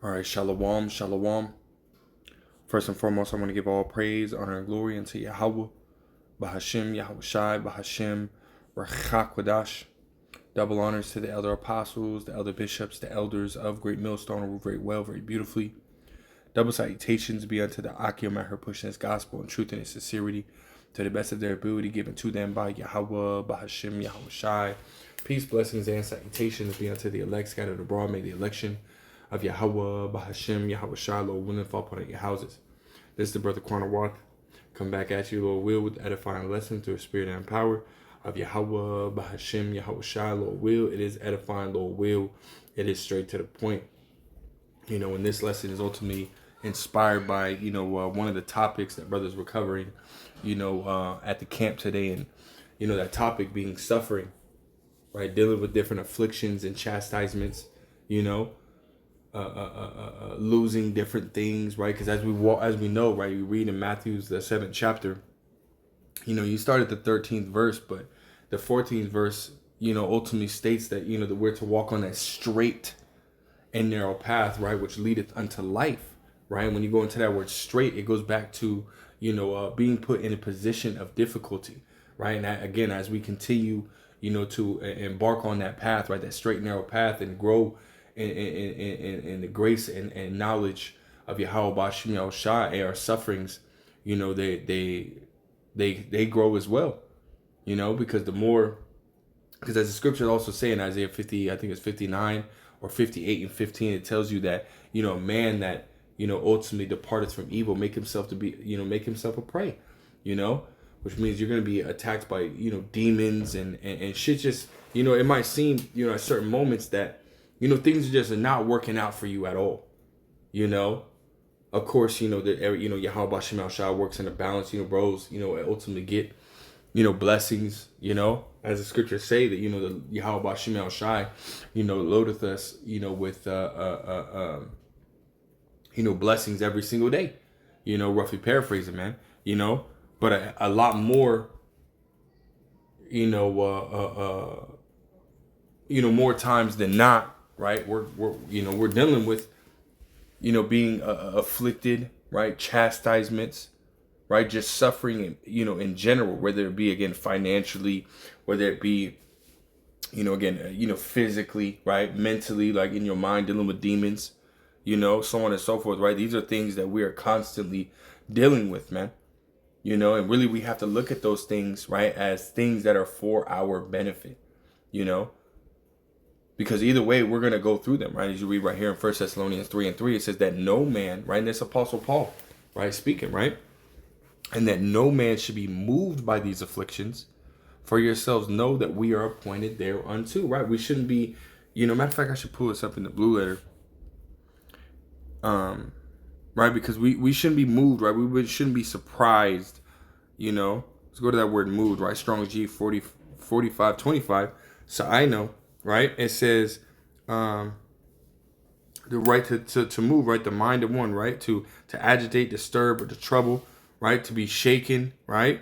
All right, shalom, shalom. First and foremost, I want to give all praise, honor, and glory unto Yahweh, Bahashim, Yahweh Shai, Bahashim, Rachakwadash. Double honors to the elder apostles, the elder bishops, the elders of Great Millstone, who rule very well, very beautifully. Double salutations be unto the Akim and her pushing his gospel in truth and in sincerity, to the best of their ability, given to them by Yahweh, Bahashim, Yahweh Shai. Peace, blessings, and salutations be unto the elect scattered abroad. May the election of Yahweh, Bahashim, Yahweh Shai, Lord willing, fall upon your houses. This is the brother Quanah Walk. Come back at you, Lord will, with edifying lesson through the spirit and power of Yahweh, Bahashim, Yahweh Shai, Lord will. It is edifying, Lord will. It is straight to the point. And this lesson is ultimately inspired by, one of the topics that brothers were covering, at the camp today. And, that topic being suffering, right? Dealing with different afflictions and chastisements, losing different things, right? Because as we know, right, we read in Matthew's the 7th chapter, you start at the 13th verse, but the 14th verse, ultimately states that, that we're to walk on that straight and narrow path, right, which leadeth unto life, right? And when you go into that word straight, it goes back to, being put in a position of difficulty, right? And that, again, as we continue, to embark on that path, right, that straight and narrow path, and grow in the grace and knowledge of Yahweh Bashim Yahweh Shai, and our sufferings, they grow as well, because because as the scripture also say in Isaiah 50, I think it's 59 or 58 and 15, it tells you that, a man that, ultimately departeth from evil, make himself a prey, which means you're going to be attacked by, demons and shit. Just, it might seem, at certain moments that, things just are not working out for you at all, of course, Yahweh Bashim Shah works in a balance, bros, ultimately get, blessings, as the scriptures say that, the Yahweh Bashim Shai, loadeth us, with, blessings every single day, roughly paraphrasing, man, but a lot more, more times than not, right? We're dealing with, being afflicted, right? Chastisements, right? Just suffering, in general, whether it be, again, financially, whether it be, again, physically, right? Mentally, like in your mind, dealing with demons, so on and so forth, right? These are things that we are constantly dealing with, man. And really we have to look at those things, right, as things that are for our benefit, because either way we're going to go through them, right? As you read right here in 1 Thessalonians 3:3, it says that no man, right, and it's Apostle Paul, right, speaking, right, and that no man should be moved by these afflictions, for yourselves know that we are appointed thereunto, right? We shouldn't be, matter of fact, I should pull this up in the blue letter, right, because we shouldn't be moved, right? We shouldn't be surprised, let's go to that word moved, right? Strong's G 45:25. So I know, right? It says, the right to move, right? The mind of one, right? To agitate, disturb, or to trouble, right? To be shaken, right?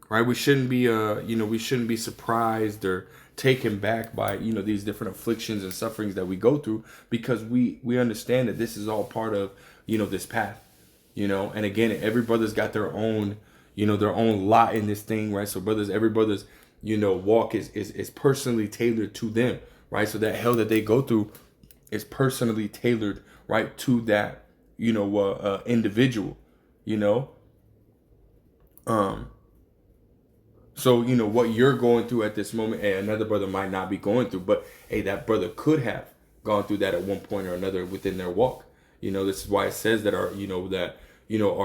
Right? We shouldn't be, we shouldn't be surprised or taken back by, these different afflictions and sufferings that we go through, because we understand that this is all part of, this path, and again, every brother's got their own, their own lot in this thing, right? So every brother's, walk is personally tailored to them, right? So that hell that they go through is personally tailored, right, to that, individual, so, what you're going through at this moment, hey, another brother might not be going through, but hey, that brother could have gone through that at one point or another within their walk. This is why it says that our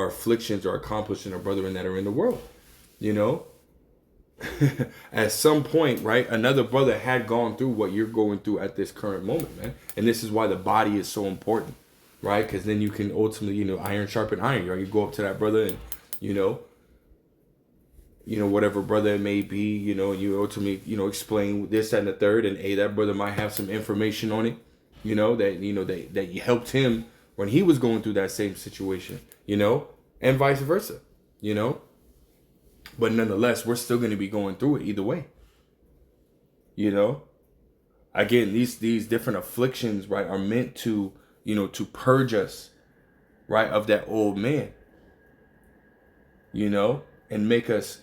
afflictions are accomplished in our brethren that are in the world, at some point, right, another brother had gone through what you're going through at this current moment, man. And this is why the body is so important, right? Because then you can ultimately, iron sharpen iron, right? You go up to that brother and, whatever brother it may be, you ultimately, explain this, that, and the third, and that brother might have some information on it, that you helped him when he was going through that same situation, and vice versa, but nonetheless, we're still going to be going through it either way, again, these different afflictions, right, are meant to, to purge us, right, of that old man, and make us,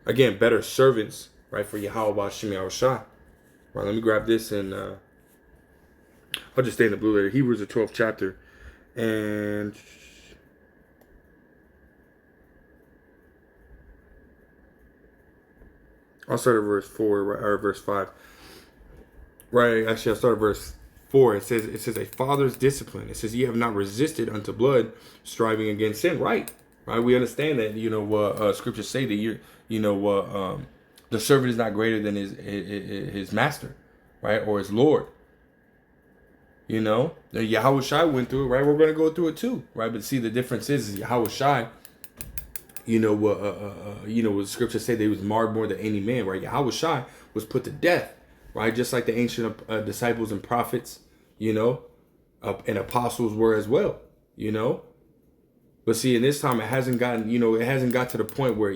again, better servants, right, for Yahweh B'Shem Yahushua. Right, let me grab this and I'll just stay in the blue letter. Hebrews, the 12th chapter. And I'll start at verse 4, or verse 5. Right, actually, I'll start at verse 4. It says, a father's discipline. It says, ye have not resisted unto blood, striving against sin. Right. We understand that, scriptures say that the servant is not greater than his master, right, or his Lord. The Yahweh Shai went through it, right? We're going to go through it too, right? But see, the difference is Yahweh Shai, what the scriptures say, that he was marred more than any man, right? Yahweh Shai was put to death, right? Just like the ancient disciples and prophets, and apostles were as well, But see, in this time, it hasn't got to the point where,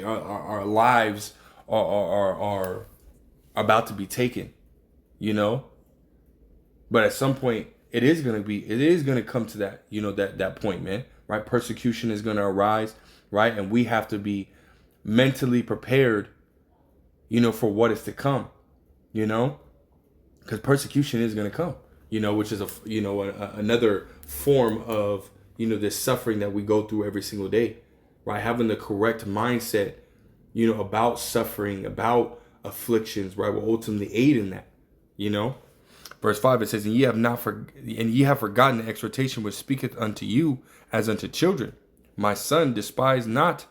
our lives are about to be taken, But at some point, it is going to come to that, that point, man, right? Persecution is going to arise, right? And we have to be mentally prepared, for what is to come, because persecution is going to come, which is another form of, this suffering that we go through every single day, right? Having the correct mindset, about suffering, about afflictions, right, will ultimately aid in that, Verse 5, it says, and ye have forgotten the exhortation which speaketh unto you as unto children. My son, despise not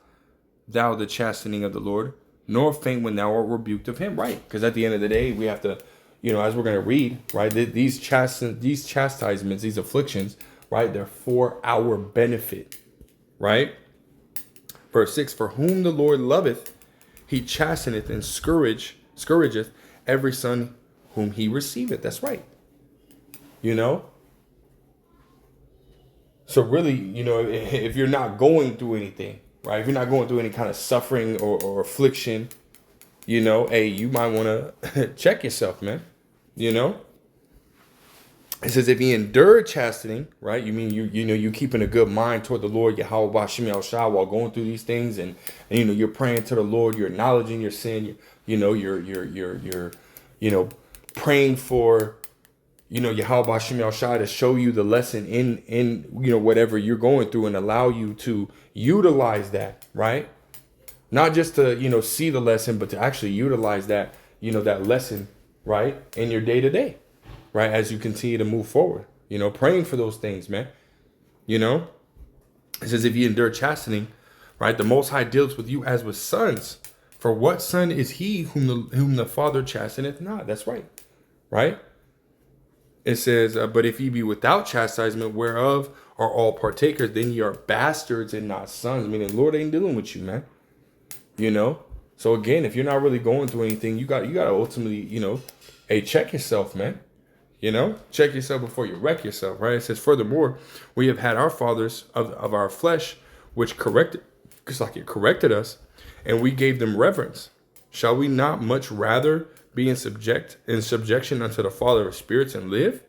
thou the chastening of the Lord, nor faint when thou art rebuked of him. Right, because at the end of the day, we have to, as we're going to read, right, these chastisements, these afflictions, right, they're for our benefit, right? Verse 6, for whom the Lord loveth, he chasteneth and scourgeth every son whom he receiveth. That's right. So really, if you're not going through anything, right? If you're not going through any kind of suffering or affliction, hey, you might want to check yourself, man. It says, if ye endure chastening, right? You mean you keeping a good mind toward the Lord, Yahweh B'Shem Yahushua, while going through these things, and you're praying to the Lord, you're acknowledging your sin, you're praying for, Yahweh B'Shem Yahushua to show you the lesson in whatever you're going through, and allow you to utilize that, right? Not just to, see the lesson, but to actually utilize that, that lesson, right, in your day to day, right, as you continue to move forward, praying for those things, man. It says, if you endure chastening, right, the Most High deals with you as with sons. For what son is he whom the Father chasteneth not? That's right. Right? It says, but if ye be without chastisement, whereof are all partakers, then ye are bastards and not sons. Meaning, the Lord ain't dealing with you, man. So again, if you're not really going through anything, you got to ultimately, hey, check yourself, man. Check yourself before you wreck yourself, right? It says, furthermore, we have had our fathers of our flesh, which corrected us, and we gave them reverence. Shall we not much rather be in subjection unto the Father of spirits and live?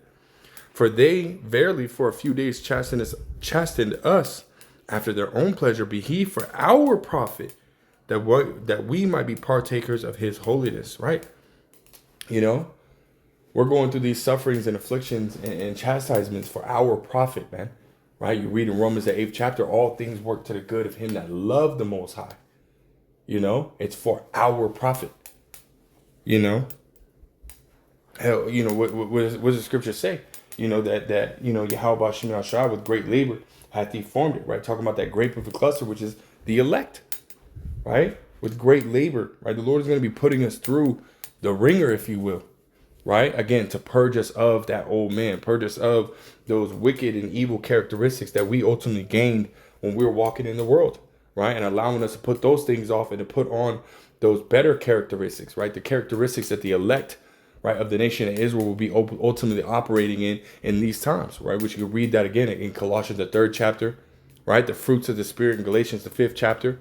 For they verily for a few days chastened us after their own pleasure, be he for our profit, that we might be partakers of his holiness, right? We're going through these sufferings and afflictions and chastisements for our profit, man. Right? You read in Romans, the 8th chapter, all things work to the good of him that love the Most High. It's for our profit. Hell, what does the scripture say? That Yahweh B'Shem Yahushua with great labor hath he formed it, right? Talking about that grape of the cluster, which is the elect, right? With great labor, right? The Lord is going to be putting us through the ringer, if you will, right? Again, to purge us of that old man, purge us of those wicked and evil characteristics that we ultimately gained when we were walking in the world, right? And allowing us to put those things off and to put on those better characteristics, right? The characteristics that the elect, right, of the nation of Israel will be ultimately operating in these times, right? Which you can read that again in Colossians, the 3rd chapter, right? The fruits of the Spirit in Galatians, the 5th chapter,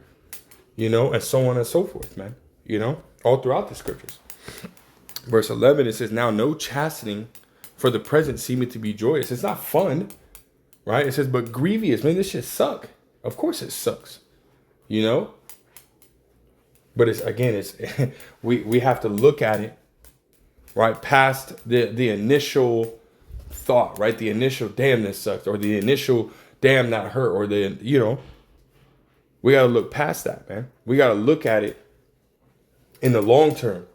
and so on and so forth, man, all throughout the scriptures. Verse 11, it says, now no chastening for the present seemeth to be joyous. It's not fun, right? It says, but grievous. Man, this shit suck. Of course it sucks, you know? But it's we have to look at it, right, past the initial thought, right? The initial damn this sucks, or the initial damn that hurt, or the, you know, we got to look past that, man. We got to look at it in the long term,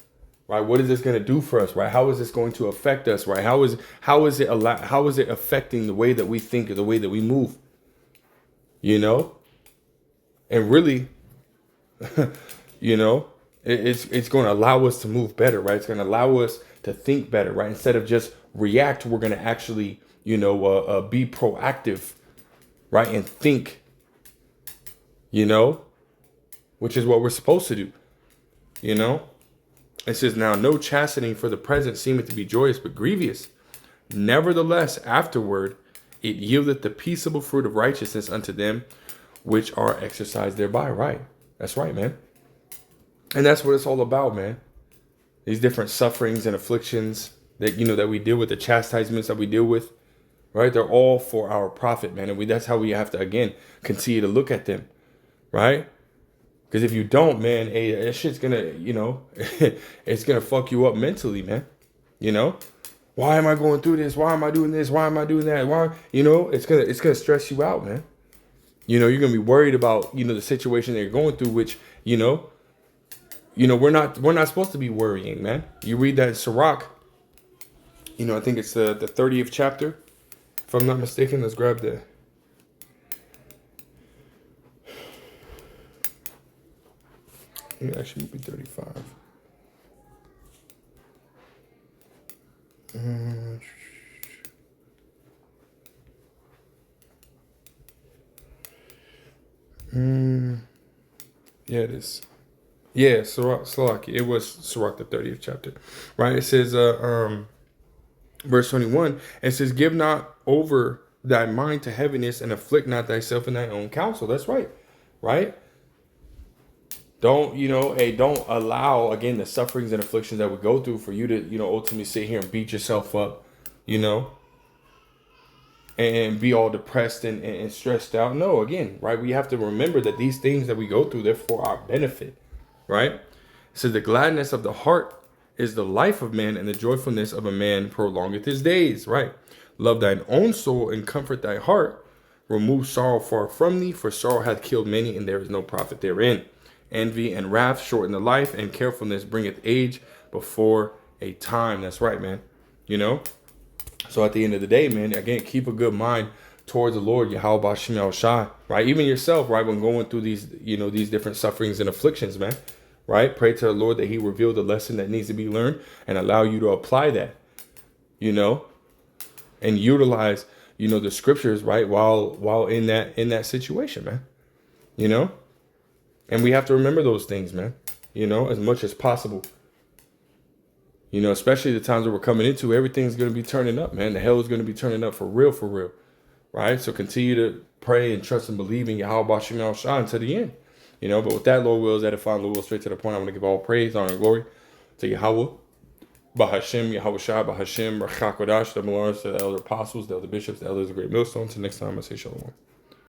right? What is this going to do for us, right? How is this going to affect us, right? How is it affecting the way that we think or the way that we move, you know? And really, you know, it's going to allow us to move better, right? It's going to allow us to think better, right? Instead of just react, we're going to actually, you know, be proactive, right? And think, you know, which is what we're supposed to do, you know? It says, now no chastening for the present seemeth to be joyous, but grievous. Nevertheless, afterward, it yieldeth the peaceable fruit of righteousness unto them which are exercised thereby. Right. That's right, man. And that's what it's all about, man. These different sufferings and afflictions that, you know, that we deal with, the chastisements that we deal with, right? They're all for our profit, man. And that's how we have to, again, continue to look at them, right? Because if you don't, man, hey, that shit's gonna, you know, it's gonna fuck you up mentally, man. You know, why am I going through this? Why am I doing this? Why am I doing that? Why, you know, it's gonna stress you out, man. You know, you're gonna be worried about, you know, the situation that you're going through, which, you know, we're not supposed to be worrying, man. You read that in Sirach, you know, I think it's the 30th chapter, if I'm not mistaken. Let's grab the. It actually would be 35. Yeah, it is. Yeah, Sirach. It was Sirach, the 30th chapter, right? It says, verse 21. It says, "Give not over thy mind to heaviness, and afflict not thyself in thy own counsel." That's right, right? Don't, you know, don't allow, again, the sufferings and afflictions that we go through for you to, you know, ultimately sit here and beat yourself up, you know, and be all depressed and stressed out. No, again, right? We have to remember that these things that we go through, they're for our benefit, right? So the gladness of the heart is the life of man, and the joyfulness of a man prolongeth his days, right? Love thine own soul and comfort thy heart. Remove sorrow far from thee, for sorrow hath killed many, and there is no profit therein. Envy and wrath shorten the life, and carefulness bringeth age before a time. That's right, man. You know? So at the end of the day, man, again, keep a good mind towards the Lord, Yahweh Bashim Yahushua, right? Even yourself, right? When going through these, you know, these different sufferings and afflictions, man, right? Pray to the Lord that he reveal the lesson that needs to be learned and allow you to apply that, you know, and utilize, you know, the scriptures, right? While in that situation, man, you know? And we have to remember those things, man, you know, as much as possible. You know, especially the times that we're coming into, everything's going to be turning up, man. The hell is going to be turning up for real, right? So continue to pray and trust and believe in Yahweh Bashim Yahushua to the end, you know. But with that, Lord wills, edifying, Lord will, straight to the point, I want to give all praise, honor, and glory to Yahweh, Bahashim, Yahushua, Bahashim, Rachakodash, that belongs to the elder apostles, the elder bishops, the elders of the great millstone. Until next time, I say shalom.